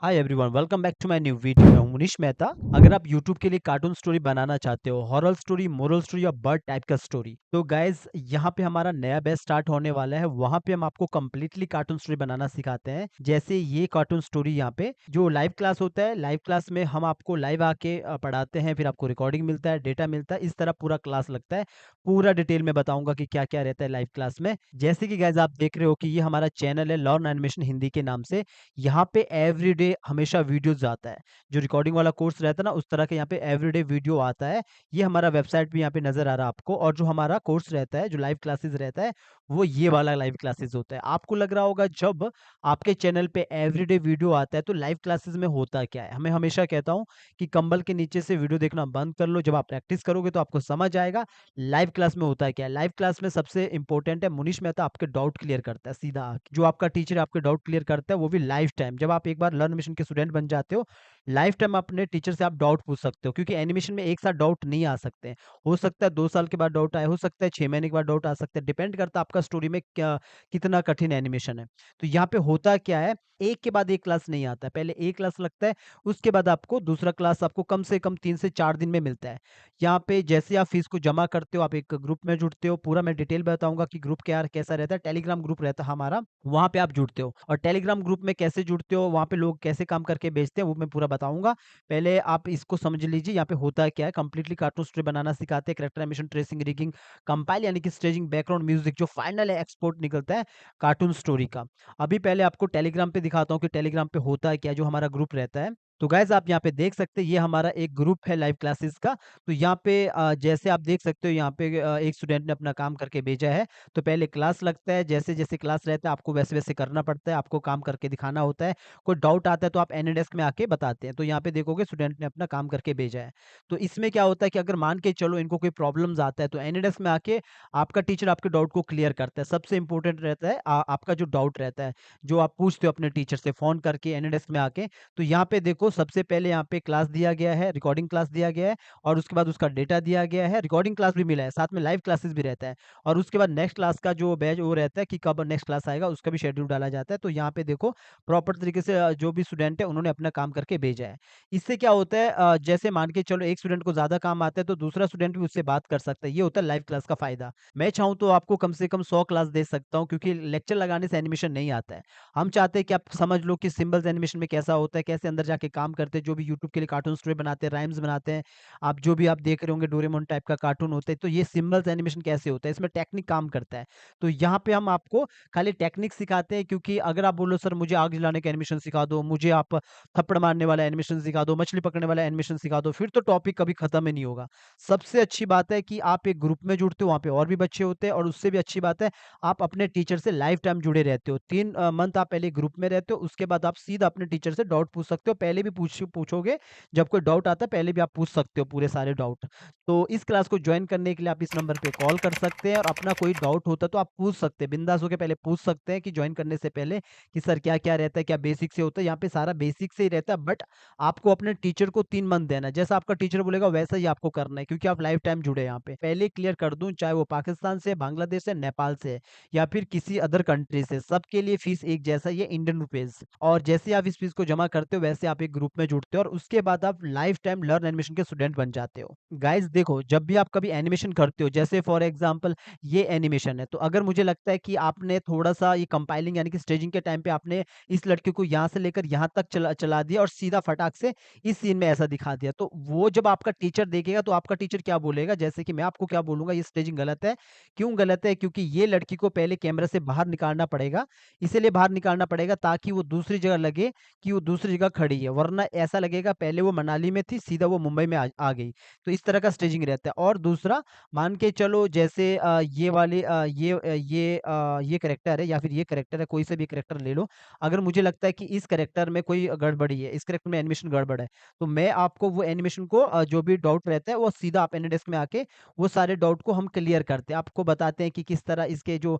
Hi everyone, welcome back to my new video. मैं हूं मुनीश मेहता। अगर आप यूट्यूब के लिए कार्टून स्टोरी बनाना चाहते हो, हॉरर स्टोरी, मोरल स्टोरी या बर्ड टाइप का स्टोरी, तो गाइस यहाँ पे हमारा नया बैच स्टार्ट होने वाला है। वहाँ पे हम आपको कम्प्लीटली कार्टून स्टोरी बनाना सिखाते हैं। जैसे ये कार्टून स्टोरी यहाँ पे जो लाइव क्लास होता है, लाइव क्लास में हम आपको लाइव आके पढ़ाते हैं, फिर आपको रिकॉर्डिंग मिलता है, डेटा मिलता है, इस तरह पूरा क्लास लगता है। पूरा डिटेल में बताऊंगा कि क्या क्या रहता है लाइव क्लास में। जैसे कि गाइज आप देख रहे हो कि ये हमारा चैनल है लर्न एनिमेशन हिंदी के नाम से। यहाँ पे एवरीडे हमेशा वीडियोस आता है। जो रिकॉर्डिंग वाला कोर्स रहता है ना, उस तरह के यहाँ पे एवरीडे वीडियो आता है। ये हमारा वेबसाइट भी यहाँ पे नज़र आ रहा है आपको। और जो हमारा कोर्स रहता है, जो लाइव क्लासेस रहता है, वो ये वाला लाइव क्लासेस होता है। आपको लग रहा होगा जब आपके चैनल पे एवरीडे वीडियो आता है तो लाइव क्लासेस में होता क्या है? मैं हमेशा कहता हूँ कि कंबल के नीचे से वीडियो देखना बंद कर लो। जब आप प्रैक्टिस करोगे तो आपको समझ आएगा लाइव क्लास में होता क्या है। लाइव क्लास में सबसे इंपॉर्टेंट है, मुनीश मेहता आपके डाउट क्लियर करता है सीधा आके। जो आपका टीचर आपके डाउट क्लियर करता है वो भी लाइफ टाइम। जब आप एक बार लर्न मिशन के स्टूडेंट बन जाते हो, लाइफ टाइम अपने टीचर से आप डाउट पूछ सकते हो, क्योंकि एनिमेशन में एक साथ डाउट नहीं आ सकते हैं। हो सकता है 2 साल के बाद डाउट आए, हो सकता है 6 महीने के बाद डाउट आ सकता है। डिपेंड करता है आपका स्टोरी में क्या कितना कठिन एनिमेशन है। तो यहाँ पे होता क्या है, एक के बाद एक क्लास नहीं आता है। पहले एक क्लास लगता है, उसके बाद आपको दूसरा क्लास आपको कम से कम 3 से 4 दिन में मिलता है। यहाँ पे जैसे आप फीस को जमा करते हो, आप एक ग्रुप में जुड़ते हो। पूरा मैं डिटेल बताऊंगा कि ग्रुप क्या कैसा रहता है। टेलीग्राम ग्रुप रहता है हमारा, वहाँ पे आप जुड़ते हो। और टेलीग्राम ग्रुप में कैसे जुड़ते हो, वहाँ पे लोग कैसे काम करके बेचते हैं, वो मैं पूरा बताऊंगा। पहले आप इसको समझ लीजिए यहाँ पे होता क्या है। कंप्लीटली कार्टून स्टोरी बनाना सिखाते हैं, character animation, tracing, rigging, compile यानी कि स्टेजिंग, बैकग्राउंड म्यूजिक, जो फाइनल है एक्सपोर्ट निकलता है कार्टून स्टोरी का। अभी पहले आपको टेलीग्राम पे दिखाता हूँ कि टेलीग्राम पे होता है क्या, जो हमारा ग्रुप रहता है। तो गाइज आप यहाँ पे देख सकते हैं, ये हमारा एक ग्रुप है लाइव क्लासेस का। तो यहाँ पे जैसे आप देख सकते हो, यहाँ पे एक स्टूडेंट ने अपना काम करके भेजा है। तो पहले क्लास लगता है, जैसे-जैसे क्लास रहता है आपको वैसे-वैसे करना पड़ता है, आपको काम करके दिखाना होता है। कोई डाउट आता है तो आप एनीडेस्क में आके बताते हैं। तो यहाँ पे देखोगे स्टूडेंट ने अपना काम करके भेजा है। तो इसमें क्या होता है कि अगर मान के चलो इनको कोई प्रॉब्लम्स आता है, तो एनीडेस्क में आके आपका टीचर आपके डाउट को क्लियर करता है। सबसे इम्पोर्टेंट रहता है आपका जो डाउट रहता है, जो आप पूछते हो अपने टीचर से फ़ोन करके एनीडेस्क में आके। तो यहाँ पे देखो, सबसे पहले यहाँ पे क्लास दिया गया है, रिकॉर्डिंग क्लास दिया गया है, और उसके बाद उसका डेटा दिया गया है। रिकॉर्डिंग क्लास भी मिला है, साथ में लाइव क्लासेस भी रहता है। और उसके बाद नेक्स्ट क्लास का जो बैच वो रहता है कि कब नेक्स्ट क्लास आएगा, उसका भी शेड्यूल डाला जाता है। तो यहाँ पे देखो प्रॉपर तरीके से जो भी स्टूडेंट है उन्होंने अपना काम करके भेजा है। इससे क्या होता है, जैसे मान के चलो एक स्टूडेंट को ज़्यादा काम आता है तो दूसरा स्टूडेंट भी उससे बात कर सकता है। ये होता है लाइव क्लास का फ़ायदा। मैं चाहूँ तो आपको कम से कम 100 क्लास दे सकता हूँ, क्योंकि लेक्चर लगाने से एनिमेशन नहीं आता है। हम चाहते हैं कि आप समझ लो कि सिंबल्स एनिमेशन में कैसा होता है, कैसे अंदर जाके काम करते हैं। जो भी यूट्यूब के लिए कार्टून स्टोरी बनाते हैं, राइम्स बनाते हैं, आप जो भी आप देख रहे होंगे डोरेमोन टाइप का कार्टून होता है, तो ये सिंबल्स एनिमेशन कैसे होता है, इसमें टेक्निक काम करता है। तो यहाँ पे हम आपको खाली टेक्निक सिखाते हैं, क्योंकि अगर आप बोलो सर मुझे आग जलाने का एनिमेशन सिखा दो, मुझे आप थप्पड़ मारने वाला एनिमेशन सिखा दो, मछली पकड़ने वाला एनिमेशन सिखा दो, फिर तो टॉपिक कभी खत्म ही नहीं होगा। सबसे अच्छी बात है कि आप एक ग्रुप में जुड़ते हो, वहाँ पे और भी बच्चे होते हैं, और उससे भी अच्छी बात है आप अपने टीचर से लाइफ टाइम जुड़े रहते हो। 3 मंथ आप पहले ग्रुप में रहते हो, उसके बाद आप सीधा अपने टीचर से डाउट पूछ सकते हो। पहले भी पूछोगे, जब कोई डाउट आता है पहले भी आप पूछ सकते हो पूरे सारे डाउट। तो इस क्लास को जॉइन करने के लिए आप इस नंबर पे कॉल कर सकते हैं, और अपना कोई डाउट होता है तो आप पूछ सकते हैं। बिंदास होके पहले पूछ सकते हैं कि जॉइन करने से पहले कि सर क्या-क्या रहता है, क्या बेसिक से होता है। यहाँ पे सारा बेसिक से ही रहता है, बट आपको अपने टीचर को 3 मंथ देना है। जैसा आपका टीचर बोलेगा वैसा ही आपको करना है, क्योंकि आप लाइफ टाइम जुड़े हैं यहाँ पे। पहले क्लियर कर दूँ, चाहे वो पाकिस्तान से, बांग्लादेश से, नेपाल से है, या फिर किसी अदर कंट्री से, सबके लिए फीस एक जैसा ही है, इंडियन रुपीज़। और जैसे आप इस फीस को जमा करते हो वैसे आप एक ग्रुप में जुड़ते हो, और उसके बाद आप लाइफ टाइम लर्न एनिमेशन के स्टूडेंट बन जाते हो। गाइस देखो, जब भी आप कभी एनिमेशन करते हो, जैसे फॉर एग्जांपल ये एनिमेशन है, तो अगर मुझे लगता है कि आपने थोड़ा-सा ये कंपाइलिंग यानी कि स्टेजिंग के टाइम पे आपने इस लड़के को यहाँ से लेकर यहाँ तक चला चला दिया और सीधा फटाक से इस सीन में ऐसा दिखा दिया, तो वो जब आपका टीचर देखेगा तो आपका टीचर क्या बोलेगा? जैसे कि मैं आपको क्या बोलूँगा, ये स्टेजिंग गलत है। क्यों गलत है? क्योंकि ये लड़की को पहले कैमरा से बाहर निकालना पड़ेगा, इसीलिए बाहर निकालना पड़ेगा ताकि वो दूसरी जगह लगे कि वो दूसरी जगह खड़ी है, वरना ऐसा लगेगा पहले वो मनाली में थी, सीधा वो मुंबई में आ गई। तो इस तरह का स्टेजिंग रहता है। और दूसरा, मान के चलो जैसे ये वाले ये कैरेक्टर है या फिर ये कैरेक्टर है, कोई से भी कैरेक्टर ले लो। अगर मुझे लगता है कि इस कैरेक्टर में कोई गड़बड़ी है, इस कैरेक्टर में एनिमेशन गड़बड़ है, तो मैं आपको वो एनिमेशन को जो भी डाउट रहता है वो सीधा आप एनीडेस्क में आके वो सारे डाउट को हम क्लियर करते हैं। आपको बताते हैं कि किस तरह इसके जो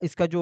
इसका जो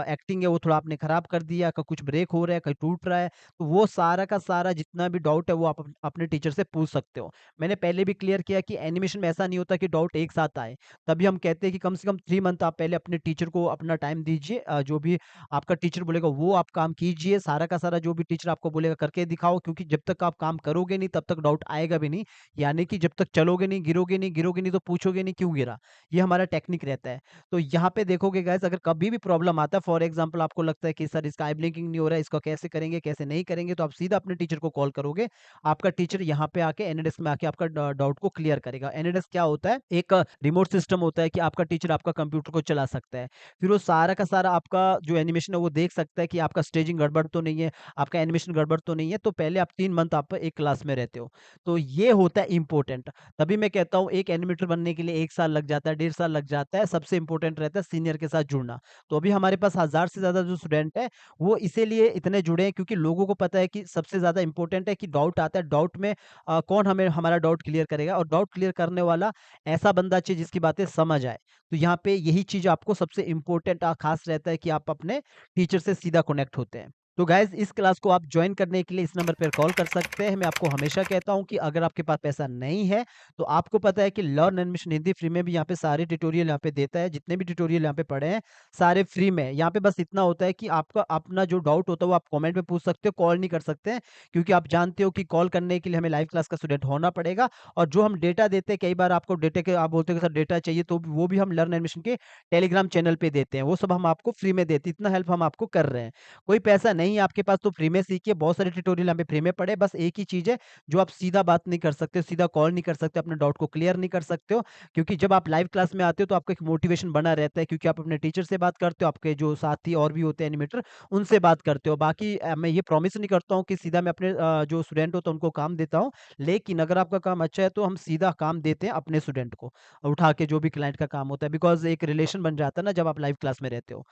एक्टिंग है वो थोड़ा आपने खराब कर दिया, कहीं कुछ ब्रेक हो रहा है, कहीं टूट रहा है। तो वो सारा का सारा सारा जितना भी डाउट है वो आप अपने टीचर से पूछ सकते हो। मैंने पहले भी क्लियर किया कि एनिमेशन में ऐसा नहीं होता कि डाउट एक साथ आए। तभी हम कहते हैं कि कम से कम 3 मंथ आप पहले अपने टीचर को अपना टाइम दीजिए। जो भी आपका टीचर बोलेगा वो आप काम कीजिए। सारा का सारा जो भी टीचर आपको बोलेगा करके दिखाओ, क्योंकि जब तक आप काम करोगे नहीं तब तक डाउट आएगा भी नहीं। यानी कि जब तक चलोगे नहीं, गिरोगे नहीं तो पूछोगे नहीं क्यों गिरा? ये हमारा टेक्निक रहता है। तो यहाँ पे देखोगे गाइस, अगर कभी भी प्रॉब्लम आता है, फॉर एग्जांपल आपको लगता है कि सर इसका आई ब्लिंकिंग नहीं हो रहा है, इसको कैसे करेंगे, कैसे नहीं करेंगे, तो आप सीधा अपने टीचर को कॉल करोगे। आपका टीचर यहाँ पे आके एनएडेस्क में आके आपका डाउट को क्लियर करेगा। एनएडेस्क क्या होता है? एक रिमोट सिस्टम होता है कि आपका टीचर आपका कंप्यूटर को चला सकता है। फिर वो सारा का सारा आपका जो एनिमेशन है वो देख सकता है कि आपका स्टेजिंग गड़बड़ तो नहीं है, आपका एनिमेशन गड़बड़ तो नहीं है। तो पहले आप 3 मंथ आप एक क्लास में रहते हो। तो ये होता है इम्पोर्टेंट। तभी मैं कहता हूँ एक एनिमेटर बनने के लिए 1 साल लग जाता है, 1.5 साल लग जाता है। सबसे इम्पोर्टेंट रहता है सीनियर के साथ जुड़ना। तो अभी हमारे पास 1000 से ज़्यादा जो स्टूडेंट हैं, वो इसीलिए इतने जुड़े हैं क्योंकि लोगों को पता है कि सबसे ज़्यादा इम्पोर्टेंट है कि डाउट आता है, डाउट में कौन हमें हमारा डाउट क्लियर करेगा, और डाउट क्लियर करने वाला ऐसा बंदा चाहिए जिसकी बातें समझ आए। तो यहाँ पे यही चीज़ आपको सबसे इम्पोर्टेंट ख़ास रहता है कि आप अपने टीचर से सीधा कनेक्ट होते हैं। तो गाइज़ इस क्लास को आप जॉइन करने के लिए इस नंबर पर कॉल कर सकते हैं। मैं आपको हमेशा कहता हूँ कि अगर आपके पास पैसा नहीं है, तो आपको पता है कि लर्न एनिमेशन हिंदी फ्री में भी यहाँ पे सारे ट्यूटोरियल यहाँ पे देता है। जितने भी ट्यूटोरियल यहाँ पे पड़े हैं, सारे फ्री में। यहाँ पे बस इतना होता है कि आपका अपना जो डाउट होता है वो आप कमेंट में पूछ सकते हो, कॉल नहीं कर सकते हैं। क्योंकि आप जानते हो कि कॉल करने के लिए हमें लाइव क्लास का स्टूडेंट होना पड़ेगा, और जो हम डेटा देते हैं, कई बार आपको डेटा के आप बोलते हो कि सर डेटा चाहिए, तो वो भी हम लर्न एनिमेशन के टेलीग्राम चैनल पे देते हैं। वो सब हम आपको फ्री में देते हैं। इतना हेल्प हम आपको कर रहे हैं। कोई पैसा नहीं है आपके पास तो फ्री में सीखिए। बहुत सारे ट्यूटोरियल यहाँ पे फ्री में पड़े हैं। बस एक ही चीज़ है, जो आप सीधा बात नहीं कर सकते, सीधा कॉल नहीं कर सकते, अपने डाउट को क्लियर नहीं कर सकते हो। क्योंकि जब आप लाइव क्लास में आते हो तो आपका एक मोटिवेशन बना रहता है, क्योंकि आप अपने टीचर से बात करते हो, आपके जो साथी और भी होते हैं एनिमेटर, उनसे बात करते हो। बाकी मैं ये प्रॉमिस नहीं करता हूँ कि सीधा मैं अपने जो स्टूडेंट होता है उनको काम देता हूँ। लेकिन अगर आपका काम अच्छा है तो हम सीधा काम देते हैं अपने स्टूडेंट को, उठा के जो भी क्लाइंट का काम होता है, बिकॉज़ एक रिलेशन बन जाता है ना जब आप लाइव क्लास में रहते हो।